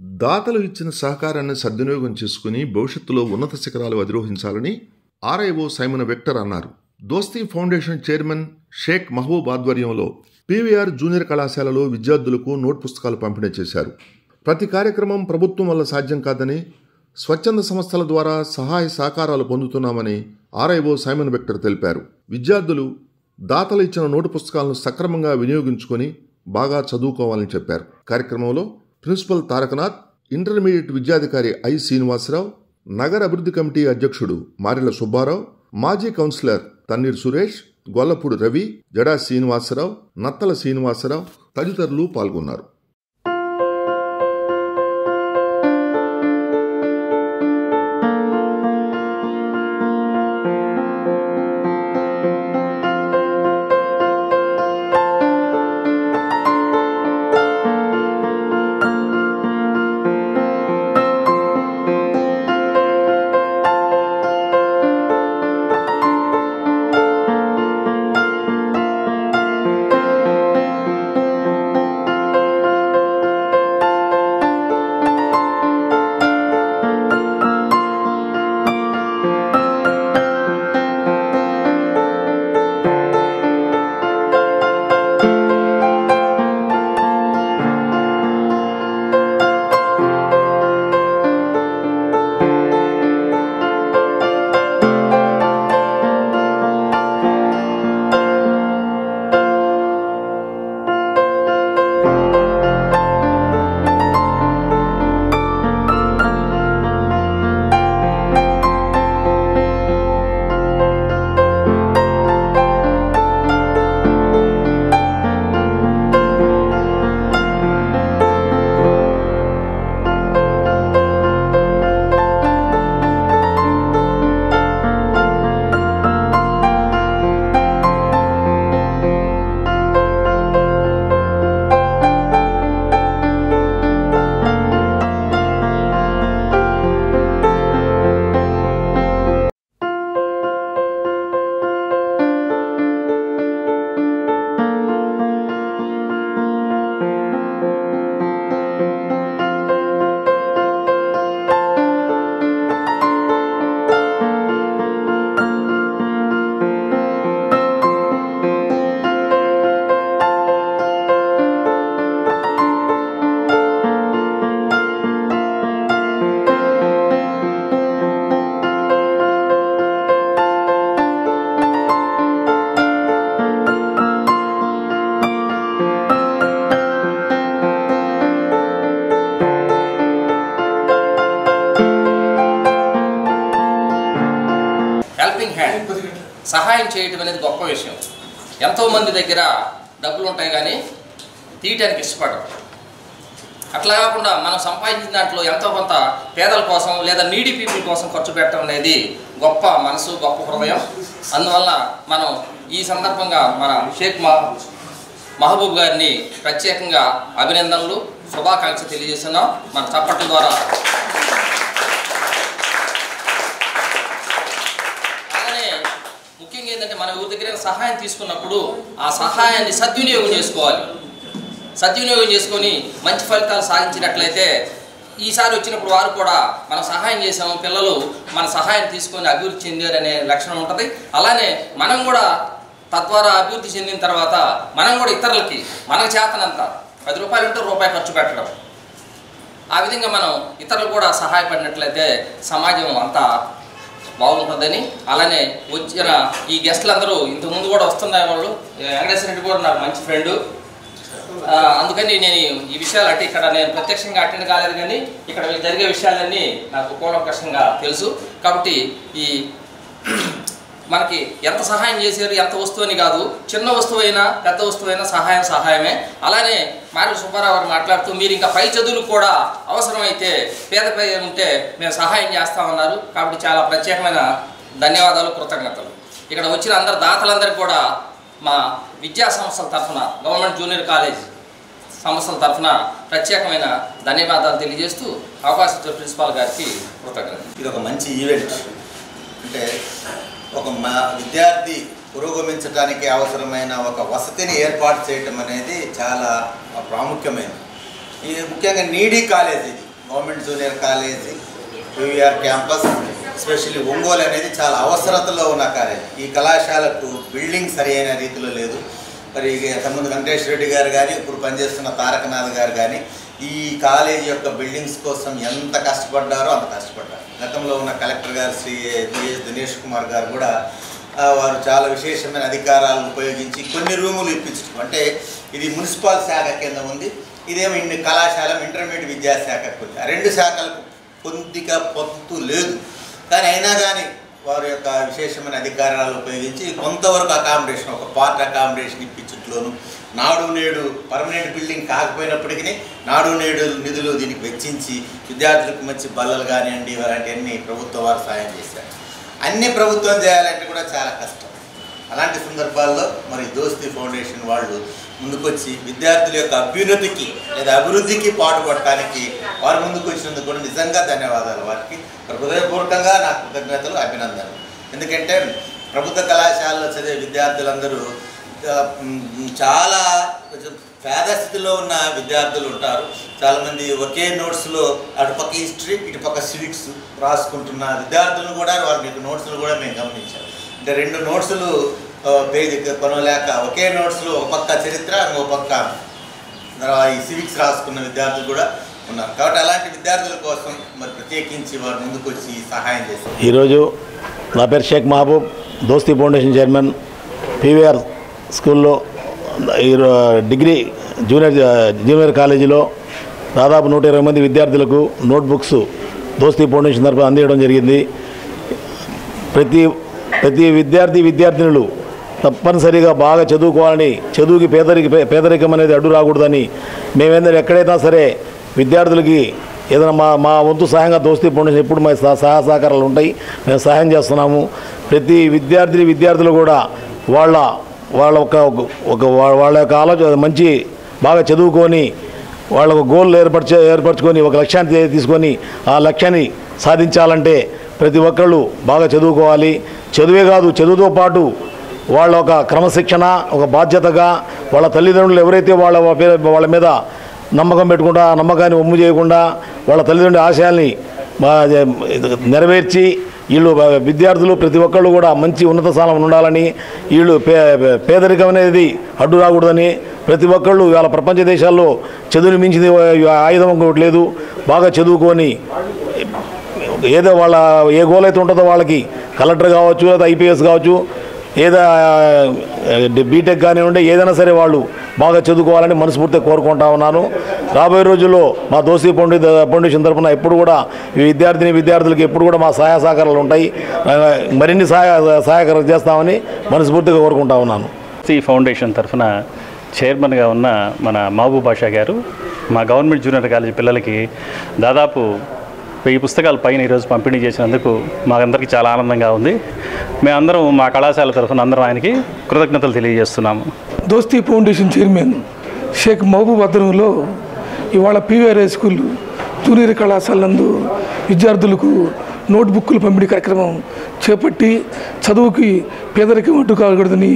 దాతలు ఇచ్చిన సహకారాన్ని సద్వినియోగం చేసుకుని భవిష్యత్తులో ఉన్నత శిఖరాలు అధిరోహించాలని ఆర్ఐఓ సైమన్ విక్టర్ అన్నారు. దోస్తీ ఫౌండేషన్ చైర్మన్ షేక్ మహబూబ్ ఆధ్వర్యంలో పీవీఆర్ జూనియర్ కళాశాలలో విద్యార్థులకు నోట్ పుస్తకాలు పంపిణీ చేశారు. ప్రతి కార్యక్రమం ప్రభుత్వం వల్ల సాధ్యం కాదని, స్వచ్ఛంద సంస్థల ద్వారా సహాయ సహకారాలు పొందుతున్నామని ఆర్ఐఓ సైమన్ విక్టర్ తెలిపారు. విద్యార్థులు దాతలు ఇచ్చిన నోటు పుస్తకాలను సక్రమంగా వినియోగించుకొని బాగా చదువుకోవాలని చెప్పారు. కార్యక్రమంలో ప్రిన్సిపల్ తారకనాథ్, ఇంటర్మీడియట్ విద్యాధికారి ఐ శ్రీనివాసరావు, నగర అభివృద్ధి కమిటీ అధ్యక్షుడు మారెల సుబ్బారావు, మాజీ కౌన్సిలర్ తన్నీర్ సురేష్, గొల్లపూడి రవి, జడా శ్రీనివాసరావు, నత్తల శ్రీనివాసరావు తదితరులు పాల్గొన్నారు. సహాయం చేయటం అనేది గొప్ప విషయం. ఎంతోమంది దగ్గర డబ్బులు ఉంటాయి కానీ తీయటానికి ఇష్టపడరు. అట్లా కాకుండా మనం సంపాదించిన దాంట్లో ఎంతో కొంత పేదల కోసం లేదా నీడీ పీపుల్ కోసం ఖర్చు పెట్టడం అనేది గొప్ప మనసు, గొప్ప హృదయం. అందువల్ల మనం ఈ సందర్భంగా మన షేక్ మహబూబ్ గారిని ప్రత్యేకంగా అభినందనలు, శుభాకాంక్షలు తెలియజేస్తున్నాం మన చప్పట్ల ద్వారా. ముఖ్యంగా ఏంటంటే మన ఊరి దగ్గర సహాయం తీసుకున్నప్పుడు ఆ సహాయాన్ని సద్వినియోగం చేసుకోవాలి. సద్వినియోగం చేసుకొని మంచి ఫలితాలు సాధించినట్లయితే ఈసారి వచ్చినప్పుడు వారు కూడా మనం సహాయం చేసాము, పిల్లలు మన సహాయం తీసుకొని అభివృద్ధి చెందారనే లక్షణం ఉంటుంది. అలానే మనం కూడా తద్వారా అభివృద్ధి చెందిన తర్వాత మనం కూడా ఇతరులకి మనకు చేతనంత 10 రూపాయలు ఉంటే రూపాయి ఖర్చు పెట్టడం, ఆ విధంగా మనం ఇతరులు కూడా సహాయపడినట్లయితే సమాజం అంతా బాగుంటుందని. అలానే వచ్చిన ఈ గెస్టులందరూ ఇంతకుముందు కూడా వస్తున్నారు. వాళ్ళు వెంకటేశ్వర రెడ్డి కూడా నాకు మంచి ఫ్రెండు, అందుకని నేను ఈ విషయాలు అంటే ఇక్కడ నేను ప్రత్యక్షంగా అటెండ్ కాలేదు కానీ ఇక్కడ జరిగే విషయాలన్నీ నాకు కూలంకషంగా తెలుసు. కాబట్టి ఈ మనకి ఎంత సహాయం చేశారు, ఎంత వస్తువు అని కాదు, చిన్న వస్తువు అయినా పెద్ద వస్తువు అయినా సహాయమే. అలానే మారెల సుబ్బారావు గారు మాట్లాడుతూ మీరు ఇంకా పై చదువులు కూడా అవసరమైతే పేద ఉంటే మేము సహాయం చేస్తామన్నారు. కాబట్టి చాలా ప్రత్యేకమైన ధన్యవాదాలు, కృతజ్ఞతలు. ఇక్కడ వచ్చిన అందరు దాతలందరికీ కూడా మా విద్యా సంస్థల తరఫున, గవర్నమెంట్ జూనియర్ కాలేజ్ సంస్థల తరఫున ప్రత్యేకమైన ధన్యవాదాలు తెలియజేస్తూ అవకాశం ఇచ్చిన ప్రిన్సిపాల్ గారికి కృతజ్ఞతలు. ఇది ఒక మంచి ఈవెంట్. అంటే ఒక విద్యార్థి పురోగమించడానికి అవసరమైన ఒక వసతిని ఏర్పాటు చేయటం అనేది చాలా ప్రాముఖ్యమైనది. ఇది ముఖ్యంగా నీడీ కాలేజ్. ఇది government junior college PVR campus especially Ongole అనేది చాలా అవసరతలో ఉన్న కాలేజ్. ఈ కళాశాలకు బిల్డింగ్ సరి అయిన రీతిలో లేదు. మరి ఇంతకుముందు వెంకటేష్ రెడ్డి గారు కానీ ఇప్పుడు పనిచేస్తున్న తారకనాథ్ గారు కానీ ఈ కాలేజీ యొక్క బిల్డింగ్స్ కోసం ఎంత కష్టపడ్డారో అంత కష్టపడ్డారు. గతంలో ఉన్న కలెక్టర్ గారు శ్రీ దినేష్ కుమార్ గారు కూడా వారు చాలా విశేషమైన అధికారాలను ఉపయోగించి కొన్ని రూములు ఇప్పించడం, అంటే ఇది మున్సిపల్ శాఖ కింద ఉంది, ఇదేమో కళాశాల ఇంటర్మీడియట్ విద్యాశాఖకు ఉంది. ఆ రెండు శాఖలకు కొద్దిగా పొత్తు లేదు. కానీ అయినా కానీ వారి యొక్క విశేషమైన అధికారాలు ఉపయోగించి కొంతవరకు అకామిడేషన్, ఒక పార్ట్ అకామిడేషన్ ఇప్పించట్లోను, నాడు నేడు పర్మనెంట్ బిల్డింగ్ కాకపోయినప్పటికీ నాడు నేడు నిధులు దీనికి వెచ్చించి విద్యార్థులకు మంచి బల్లలు కానివ్వండి ఇలాంటివన్నీ ప్రభుత్వం వారు సాయం చేశారు. అన్ని ప్రభుత్వం చేయాలంటే కూడా చాలా కష్టం. అలాంటి సందర్భాల్లో మరి దోస్తీ ఫౌండేషన్ వాళ్ళు ముందుకొచ్చి విద్యార్థుల యొక్క అభ్యున్నతికి లేదా అభివృద్ధికి పాటుపడటానికి వారు ముందుకు వచ్చినందుకు కూడా నిజంగా ధన్యవాదాలు. వారికి హృదయపూర్వకంగా నా కృతజ్ఞతలు, అభినందనలు. ఎందుకంటే ప్రభుత్వ కళాశాలలో చదివే విద్యార్థులందరూ చాలా పేద స్థితిలో ఉన్న విద్యార్థులు ఉంటారు. చాలామంది ఒకే నోట్స్లో అటుపక్క హిస్టరీ ఇటుపక్క సివిక్స్ రాసుకుంటున్న విద్యార్థులను కూడా వారి యొక్క నోట్స్లు కూడా మేము గమనించాం. అంటే రెండు నోట్స్లు పేజీ కొనలేక ఒకే నోట్స్లో ఒక పక్క చరిత్ర ఇంకో పక్క ఈ సివిక్స్ రాసుకున్న విద్యార్థులు కూడా ఉన్నారు. కాబట్టి అలాంటి విద్యార్థుల కోసం మరి ప్రత్యేకించి వారు ముందుకు వచ్చి సహాయం చేస్తారు. ఈరోజు నా పేరు Sheikh Mahboob, Dosti foundation chairman. PVR స్కూల్లో డిగ్రీ జూనియర్ కాలేజీలో దాదాపు 120 మంది విద్యార్థులకు నోట్బుక్స్ దోస్తీ ఫౌండేషన్ తరఫున అందించడం జరిగింది. ప్రతి విద్యార్థినులు తప్పనిసరిగా బాగా చదువుకోవాలని, చదువుకి పేదరికం అనేది అడ్డు రాకూడదని మేమేందంటే ఎక్కడైనా సరే విద్యార్థులకి ఏదైనా మా వంతు సహాయంగా దోస్తీ ఫౌండేషన్ ఎప్పుడు మా సహాయ సహకారాలు ఉంటాయి, మేము సహాయం చేస్తున్నాము. ప్రతి విద్యార్థులు కూడా వాళ్ళ యొక్క ఆలోచన మంచి బాగా చదువుకొని వాళ్ళకు గోల్ ఏర్పరచుకొని ఒక లక్ష్యాన్ని తీసుకొని ఆ లక్ష్యాన్ని సాధించాలంటే ప్రతి ఒక్కళ్ళు బాగా చదువుకోవాలి. చదువే కాదు, చదువుతో పాటు వాళ్ళ ఒక క్రమశిక్షణ, ఒక బాధ్యతగా వాళ్ళ తల్లిదండ్రులు ఎవరైతే వాళ్ళ మీద నమ్మకం పెట్టుకుంటా నమ్మకాన్ని ఒమ్ము చేయకుండా వాళ్ళ తల్లిదండ్రుల ఆశయాల్ని నెరవేర్చి వీళ్ళు విద్యార్థులు ప్రతి ఒక్కళ్ళు కూడా మంచి ఉన్నత స్థానంలో ఉండాలని, వీళ్ళు పేదరికం అనేది అడ్డు రాకూడదని ప్రతి ఒక్కళ్ళు ఇవాళ ప్రపంచ దేశాల్లో చదువుని మించింది ఆయుధం ఇంకోటి లేదు. బాగా చదువుకొని ఏదో వాళ్ళ ఏ గోల్ అయితే ఉంటుందో వాళ్ళకి కలెక్టర్ కావచ్చు, లేదా ఐపీఎస్ కావచ్చు, ఏదో బీటెక్ కానివ్వండి, ఏదైనా సరే వాళ్ళు బాగా చదువుకోవాలని మనస్ఫూర్తిగా కోరుకుంటా ఉన్నాను. రాబోయే రోజుల్లో మా దోస్తీ ఫౌండేషన్ తరఫున ఎప్పుడు కూడా ఈ విద్యార్థులకి ఎప్పుడు కూడా మా సహాయ సహకారాలు ఉంటాయి. మరిన్ని సహాయకారాలు చేస్తామని మనస్ఫూర్తిగా కోరుకుంటా ఉన్నాను. దోస్తీ ఫౌండేషన్ తరఫున చైర్మన్గా ఉన్న మన మహబూబ్ బాషా గారు మా గవర్నమెంట్ జూనియర్ కాలేజీ పిల్లలకి దాదాపు 1000 పుస్తకాల పైన ఈరోజు పంపిణీ చేసినందుకు మాకందరికీ చాలా ఆనందంగా ఉంది. మేమందరం మా కళాశాల తరఫున అందరం ఆయనకి కృతజ్ఞతలు తెలియజేస్తున్నాము. దోస్తీ ఫౌండేషన్ చైర్మన్ షేక్ మహబూబ్ ఆధ్వర్యంలో ఇవాళ పీవీఆర్ స్కూల్ జూనియర్ కళాశాల నందు విద్యార్థులకు నోట్బుక్లు పంపిణీ కార్యక్రమం చేపట్టి చదువుకి పేదరికం అడ్డు కాకూడదని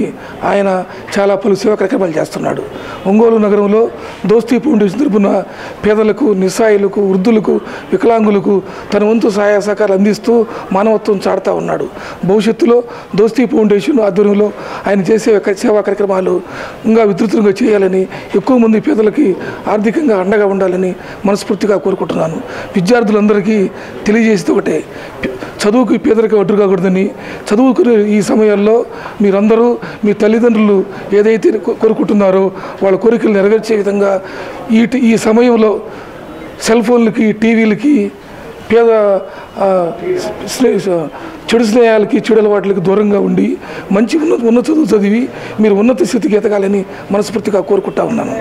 ఆయన చాలా పలు సేవా కార్యక్రమాలు చేస్తున్నాడు. ఒంగోలు నగరంలో దోస్తీ ఫౌండేషన్ తరపున పేదలకు, నిస్సాయులకు, వృద్ధులకు, వికలాంగులకు తన వంతు సహాయ సహకారాలు అందిస్తూ మానవత్వం చాటుతూ ఉన్నాడు. భవిష్యత్తులో దోస్తీ ఫౌండేషన్ ఆధ్వర్యంలో ఆయన చేసే సేవా కార్యక్రమాలు ఇంకా విస్తృతంగా చేయాలని, ఎక్కువ మంది పేదలకి ఆర్థికంగా అండగా ఉండాలని మనస్ఫూర్తిగా కోరుకుంటున్నాను. విద్యార్థులందరికీ తెలియజేసేది ఒకటే, చదువుకి పేదరికం అడ్డు కాకూడదని, చదువుకునే ఈ సమయాల్లో మీరందరూ మీ తల్లిదండ్రులు ఏదైతే కోరుకుంటున్నారో వాళ్ళ కోరికలు నెరవేర్చే విధంగా ఈ సమయంలో సెల్ ఫోన్లకి, టీవీలకి, చెడు స్నేహాలకి, చెడు అలవాట్లకి దూరంగా ఉండి మంచి ఉన్నత చదువు చదివి మీరు ఉన్నత స్థితికి ఎదగాలని మనస్ఫూర్తిగా కోరుకుంటా ఉన్నాను.